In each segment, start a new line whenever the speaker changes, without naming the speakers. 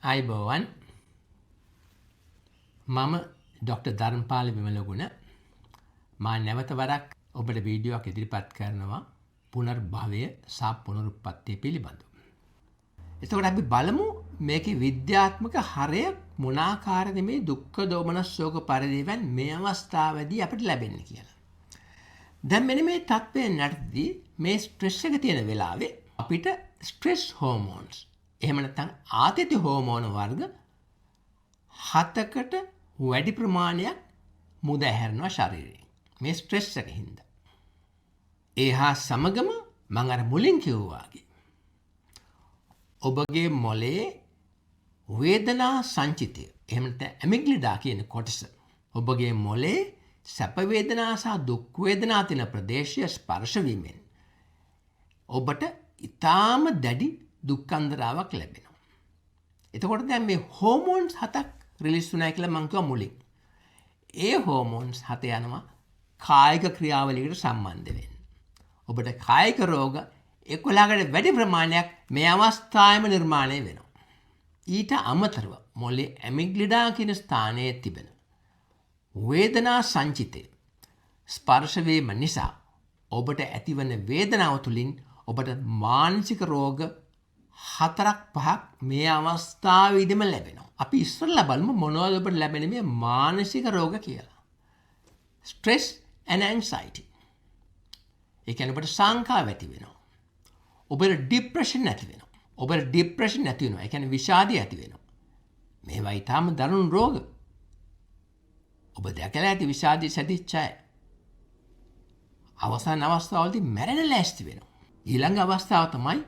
අයිබෝවන් මම ඩොක්ටර් ධර්මපාල විමලගුණ මා නැවත වරක් ඔබට වීඩියෝවක් ඉදිරිපත් කරනවා පුනර්භවය සහ පුනරුත්පත්තිය පිළිබඳව. එතකොට අපි බලමු මේකේ විද්‍යාත්මක හරය මොනාකාරද මේ දුක්ඛ දෝමනස් ශෝක පරිදේවන් මේ අවස්ථාවේදී අපිට ලැබෙන්නේ කියලා. දැන් මෙන්න මේ තත්ත්වයෙන් යටදී මේ ස්ට්‍රෙස් එක තියෙන වෙලාවේ අපිට ස්ට්‍රෙස් හෝමෝන්ස් එහෙම නැත්නම් ආතති හෝමෝන වර්ග 7කට වැඩි ප්‍රමාණයක් මුද ඇහැරෙනවා ශරීරයෙන්. මේ ස්ට්‍රෙස් එකකින් හින්දා. ඒ හා සමගම මම අර මුලින් කිව්වා වගේ ඔබගේ මොළයේ වේදනා සංචිතය එහෙම නැත්නම් ඇමිග්ඩලා කියන කොටස ඔබගේ මොළයේ සැප වේදනා සහ දුක් වේදනා තියෙන ප්‍රදේශය ස්පර්ශ වීමෙන් ඔබට ඊටාම දැඩි දුක්ඛන්දරාවක් ලැබෙනවා. එතකොට දැන් මේ හෝමෝන්ස් 7ක් රිලීස් වුණා කියලා මම කිව්වා මුලින්. ඒ හෝමෝන්ස් 7 යනවා කායික ක්‍රියාවලියකට සම්බන්ධ වෙන්න. ඔබට කායික රෝග 11කට වැඩි ප්‍රමාණයක් මේ අවස්ථාවේම නිර්මාණය වෙනවා. ඊට අමතරව මොළේ ඇමිග්ඩලා කියන ස්ථානයේ තිබෙන වේදනා සංචිතය ස්පර්ශ වීම නිසා ඔබට ඇතිවන වේදනාව තුළින් ඔබට මානසික රෝග 4-5ක් මේ අවස්ථාවේදීම ලැබෙනවා. අපි ඉස්සෙල්ලා බලමු මොනවද ඔබට ලැබෙන මේ මානසික රෝග කියලා. Stress and anxiety. ඒ කියන්නේ ඔබට සංකාව ඇති වෙනවා. ඔබට depression ඇති වෙනවා. ඔබට depression ඇති වෙනවා. ඒ කියන්නේ විෂාදය ඇති වෙනවා. මේවා ඊටාම දරුණු රෝග. ඔබ දැකලා ඇති විෂාදයේ සැදිච්ච අය. අවසාන අවස්ථාවලදී මැරෙන්න ලෑස්ති වෙනවා. ඊළඟ අවස්ථාව තමයි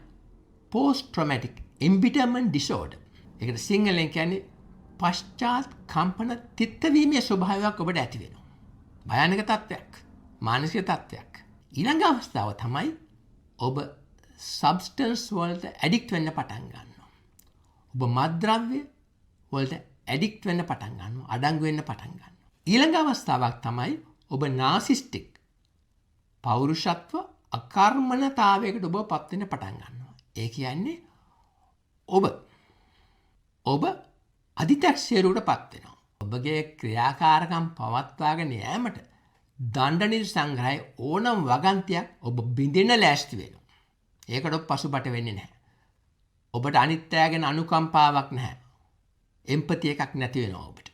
post traumatic embitterment disorder. ඒකට සිංහලෙන් කියන්නේ පශ්චාත් කම්පන තිත්ත වීමේ ස්වභාවයක් ඔබට ඇති වෙනවා. භයානක තත්ත්වයක්, මානසික තත්ත්වයක්. ඊළඟ අවස්ථාව තමයි ඔබ substance වලට addict වෙන්න පටන් ගන්නවා. ඔබ මත්ද්‍රව්‍ය වලට addict වෙන්න පටන් ගන්නවා, අඩංගු වෙන්න පටන් ගන්නවා. ඊළඟ අවස්ථාවක් තමයි ඔබ narcissistic පෞරුෂත්ව අකර්මණතාවයකට ඔබ පත් වෙන්න පටන් ගන්නවා. ඒ කියන්නේ ඔබ අධිතක්ෂේරුවට පත් වෙනවා. ඔබගේ ක්‍රියාකාරකම් පවත්වාගෙන යෑමට දණ්ඩ නිල් සංග්‍රහය ඕනම් වගන්තියක් ඔබ බිඳින්න ලෑස්ති වෙනවා. ඒකට ඔබ පසුබට වෙන්නේ නැහැ. ඔබට අනිත් අය ගැන අනුකම්පාවක් නැහැ. එම්පති එකක් නැති වෙනවා ඔබට.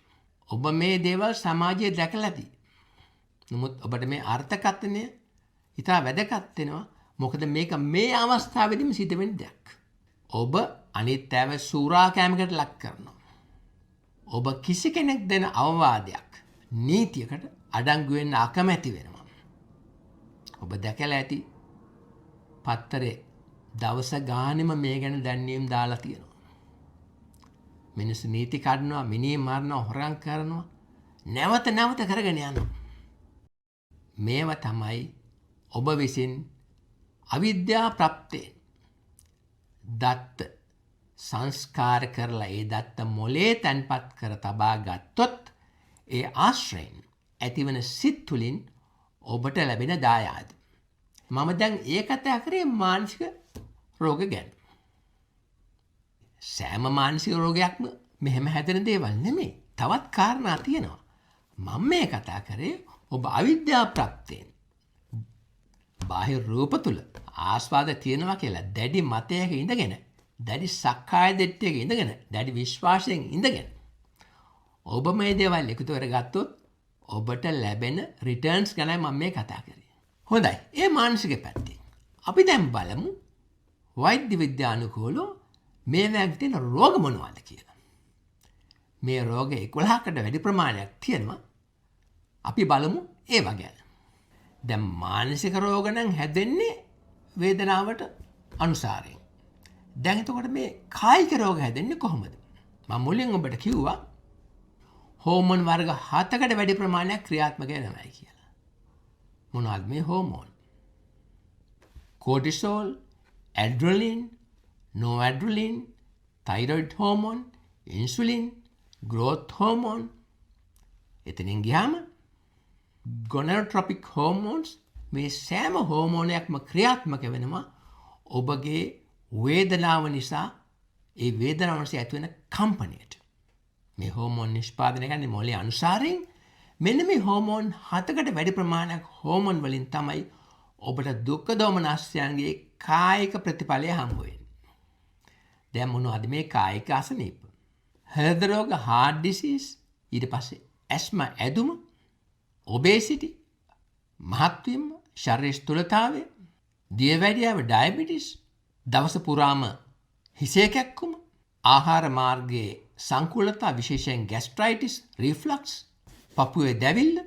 ඔබ මේ දේවල් සමාජයේ දැකලා ඇති. නමුත් ඔබට මේ අර්ථකථනය ඉතා වැදගත් වෙනවා. මොකද මේක මේ අවස්ථාවේදීම සිද්ධ වෙන දෙයක්. ඔබ අනිත් අයව සූරා කෑමකට ලක් කරනවා. ඔබ කිසි කෙනෙක් දෙන අවවාදයක් නීතියකට අඩංගු වෙන්න අකමැති වෙනවා. ඔබ දැකලා ඇති පත්තරේ දවස ගානෙම මේ ගැන දැන්වීම් දාලා තියෙනවා. මිනිස්සු නීති කඩනවා, මිනිහ මරනවා, හොරගම් කරනවා, නැවත නැවත කරගෙන යනවා. මේව තමයි ඔබ විසින් අවිද්‍යා ප්‍රප්තයෙන් දත්ත සංස්කාර කරලා ඒ දත්ත මොලේ තැන්පත් කර තබා ගත්තොත් ඒ ආශ්‍රයෙන් ඇතිවන සිත් තුළින් ඔබට ලැබෙන දායාද. මම දැන් ඒ කතා කරේ මානසික රෝග ගැන. සෑම මානසික රෝගයක්ම මෙහෙම හැදෙන දේවල් නෙමෙයි. තවත් කාරණා තියෙනවා. මම මේ කතා කරේ ඔබ අවිද්‍යා ප්‍රප්තයෙන් බාහිර රූප තුල ආස්වාද තියෙනවා කියලා දැඩි මතයක ඉඳගෙන, දැඩි සක්කාය දිට්ඨියක ඉඳගෙන, දැඩි විශ්වාසයෙන් ඉඳගෙන ඔබ මේ දේවල් එකතු කරගත්තොත් ඔබට ලැබෙන රිටර්න්ස් ගැන මම මේ කතා කරේ. හොඳයි. ඒ මානසික පැත්තෙන් අපි දැන් බලමු වෛද්‍ය විද්‍යානුකූලව මේ වගේ තියෙන රෝග මොනවද කියලා. මේ රෝග 11කට වැඩි ප්‍රමාණයක් තියෙනවා. අපි බලමු ඒවා ගැන. දැන් මානසික රෝග නම් හැදෙන්නේ වේදනාවට අනුසාරයෙන්. දැන් එතකොට මේ කායික රෝග හැදෙන්නේ කොහොමද? මම මුලින් ඔබට කිව්වා හෝමෝන් වර්ග 7කට වැඩි ප්‍රමාණයක් ක්‍රියාත්මක වෙනවා කියලා. මොනවාද මේ hormone? Cortisol, adrenaline, noradrenaline, thyroid hormone, insulin, growth hormone. එතනින් ගියාම ගොනඩොට්‍රොපික් හෝමෝන්ස්. මේ සෑම හෝමෝනයක්ම ක්‍රියාත්මක වෙනවා ඔබගේ වේදනාව නිසා ඒ වේදනාව නිසා ඇතිවෙන කම්පනයට. මේ හෝමෝන් නිෂ්පාදනය කරන්නේ මොළේ අනුසාරයෙන්. මෙන්න මේ හෝමෝන් 7කට වැඩි ප්‍රමාණයක් හෝමෝන් වලින් තමයි ඔබට දුක්ඛ දෝමනස්යන්ගේ කායික ප්‍රතිඵලය හම්බ වෙන්නේ. දැන් මොනවද මේ කායික අසනීප? හෘද රෝග, heart disease, ඊට පස්සේ ඇස්මා ඇදුම, obesity, මහත් වීම, ශරීර ස්ථූලතාවය, දියවැඩියාව, diabetes, දවස පුරාම හිසේ කැක්කුම, ආහාර මාර්ගයේ සංකූලතා විශේෂයෙන් gastritis, reflux, පපුවේ දැවිල්ල,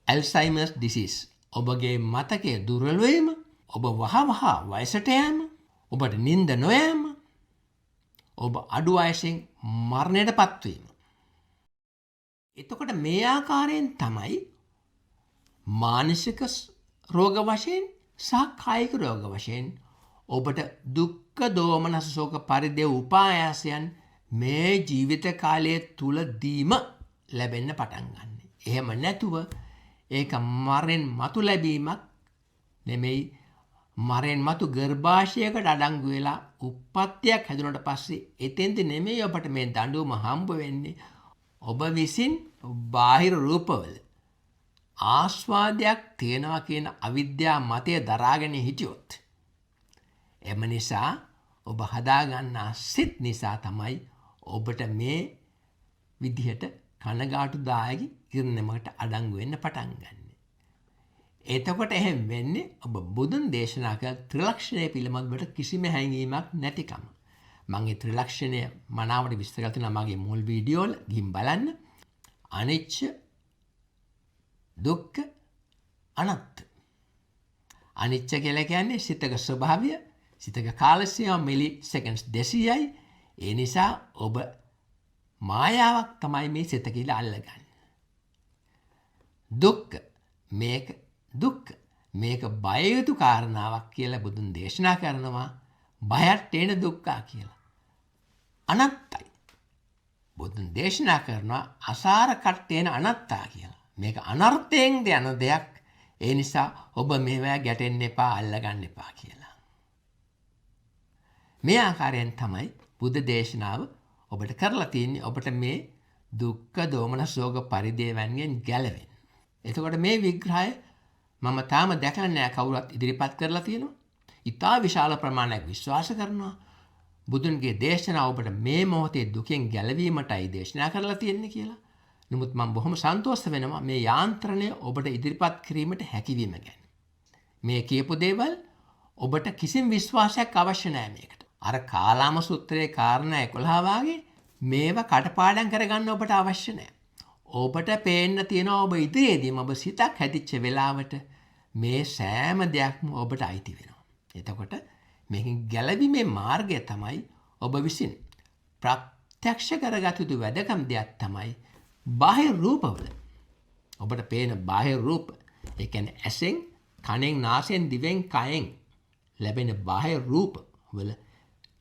Alzheimer's disease, ඔබගේ මතකයේ දුර්වල වීම, ඔබ වහවහ වයසට යෑම, ඔබට නිින්ද නොයෑම, ඔබ අඩු වයසෙන් මරණයට පත්වීම. එතකොට මේ ආකාරයෙන් තමයි මානසික රෝග වශයෙන් සහ කායික රෝග වශයෙන් ඔබට දුක්ඛ දෝමනස ශෝක පරිදේව උපායාසයන් මේ ජීවිත කාලය තුලදීම ලැබෙන්න පටන් ගන්න. එහෙම නැතුව ඒක මරණයෙන් මතු ලැබීමක් නෙමෙයි. මරණයෙන් මතු ගර්භාෂයකට අඩංගු වෙලා උප්පත්තියක් හැදුනට පස්සේ එතෙන්ද නෙමෙයි ඔබට මේ දඬුවම හම්බ වෙන්නේ. ඔබ විසින් බාහිර රූපවල ආස්වාදයක් තියනවා කියන අවිද්‍යා මතය දරාගෙන හිටියොත්, එම නිසා ඔබ හදාගන්නා සිත් නිසා තමයි ඔබට මේ විදිහට කනගාටුදායක ඉරණමකට අඩංගු වෙන්න පටන් ගන්න. එතකොට එහෙම වෙන්නේ ඔබ බුදුන් දේශනා කළ ත්‍රිලක්ෂණය පිළිබඳවට කිසිම හැඟීමක් නැතිකම. මම ඒ ත්‍රිලක්ෂණය මනාවට විස්තර කරලා තියෙනවා මගේ මුල් වීඩියෝ වල. ගිහින් බලන්න. අනිච්ච, දුක්ඛ, අනාත්ම. අනිච්ච කියලා කියන්නේ සිතක ස්වභාවය, සිතක කාල සීමාව මිලි සෙකන්ඩ්ස් 200යි. ඒ නිසා ඔබ මායාවක් තමයි මේ සිත කියලා අල්ලගන්නේ. දුක්ඛ, මේක දුක්ඛ, මේක බය යුතු කාරණාවක් කියලා බුදුන් දේශනා කරනවා. බයට එන දුක්ඛ කියලා. අනත්තයි. බුදුන් දේශනා කරනවා අසාර කට්ටේන අනත්තා කියලා. මේක අනර්ථයෙන් යන දෙයක්. ඒ නිසා ඔබ මේවා ගැටෙන්න එපා, අල්ලගන්න එපා කියලා. මේ ආකාරයෙන් තමයි බුද්ධ දේශනාව ඔබට කරලා තියෙන්නේ. ඔබට මේ දුක්ඛ දෝමනස ශෝක පරිදේවයන්ගෙන් ගැලවෙන්න. එතකොට මේ විග්‍රහය මම තාම දැකලා නැහැ කවුරුත් ඉදිරිපත් කරලා තියෙනවා. ඉතා විශාල ප්‍රමාණයක් විශ්වාස කරනවා. බුදුන්ගේ දේශනාව ඔබට මේ මොහොතේ දුකෙන් ගැලවීමටයි දේශනා කරලා තියෙන්නේ කියලා. නමුත් මම බොහොම සන්තෝෂ වෙනවා මේ යාන්ත්‍රණය ඔබට ඉදිරිපත් කිරීමට හැකියවීම ගැන. මේ කියපු දේවල් ඔබට කිසිම විශ්වාසයක් අවශ්‍ය නැහැ මේකට. අර කාලාම සූත්‍රයේ කාරණා 11 වාගේ මේවා කටපාඩම් කරගන්න ඔබට අවශ්‍ය නැහැ. ඔබට පේන්න තියෙනවා ඔබ ඉදිරියේදීම ඔබ සිතක් හැදිච්ච වෙලාවට මේ සෑම දෙයක්ම ඔබට අයිති වෙනවා. එතකොට මේකෙන් ගැලවීමේ මාර්ගය තමයි ඔබ විසින් ප්‍රත්‍යක්ෂ කරගත යුතු වැදගත් දෙයක් තමයි බාහිර රූපවල. ඔබට පේන බාහිර රූප, ඒ කියන්නේ ඇසෙන්, කනෙන්, නාසයෙන්, දිවෙන්, කයෙන් ලැබෙන බාහිර රූප වල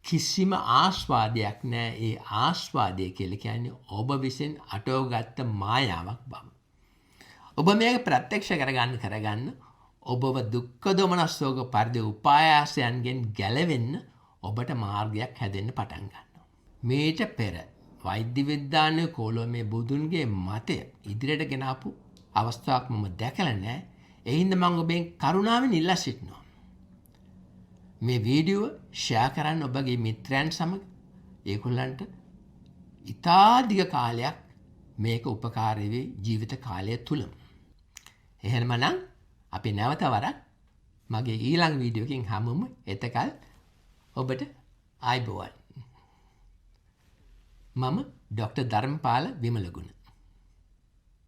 කිසිම ආස්වාදයක් නැහැ. ඒ ආස්වාදය කියලා කියන්නේ ඔබ විසින් අටවගත්ත මායාවක් බව. ඔබ මේක ප්‍රත්‍යක්ෂ කරගන්න ඔබව දුක්ඛ දෝමනස් ශෝක පරිදේ උපායාසයන්ගෙන් ගැලවෙන්න ඔබට මාර්ගයක් හැදෙන්න පටන් ගන්නවා. මේට පෙර වෛද්‍ය විද්‍යාඥයෝ කෝලෝ මේ බුදුන්ගේ මතය ඉදිරියට ගෙනාපු අවස්ථාවක් මම දැකලා නැහැ. ඒ හින්දා මම ඔබෙන් කරුණාවෙන් ඉල්ලා සිටිනවා. මේ වීඩියෝ ෂෙයා කරන්න ඔබගේ මිත්‍රයන් සමග. ඒගොල්ලන්ට ඉතා දිග කාලයක් මේක උපකාරී වේ ජීවිත කාලය තුලම. එහෙමනම් අපි නැවත වරක් මගේ ඊළඟ වීඩියෝ එකකින් හමුමු. එතකල් ඔබට ආයුබෝවන්. මම ඩොක්ටර් ධර්මපාල විමලගුණ.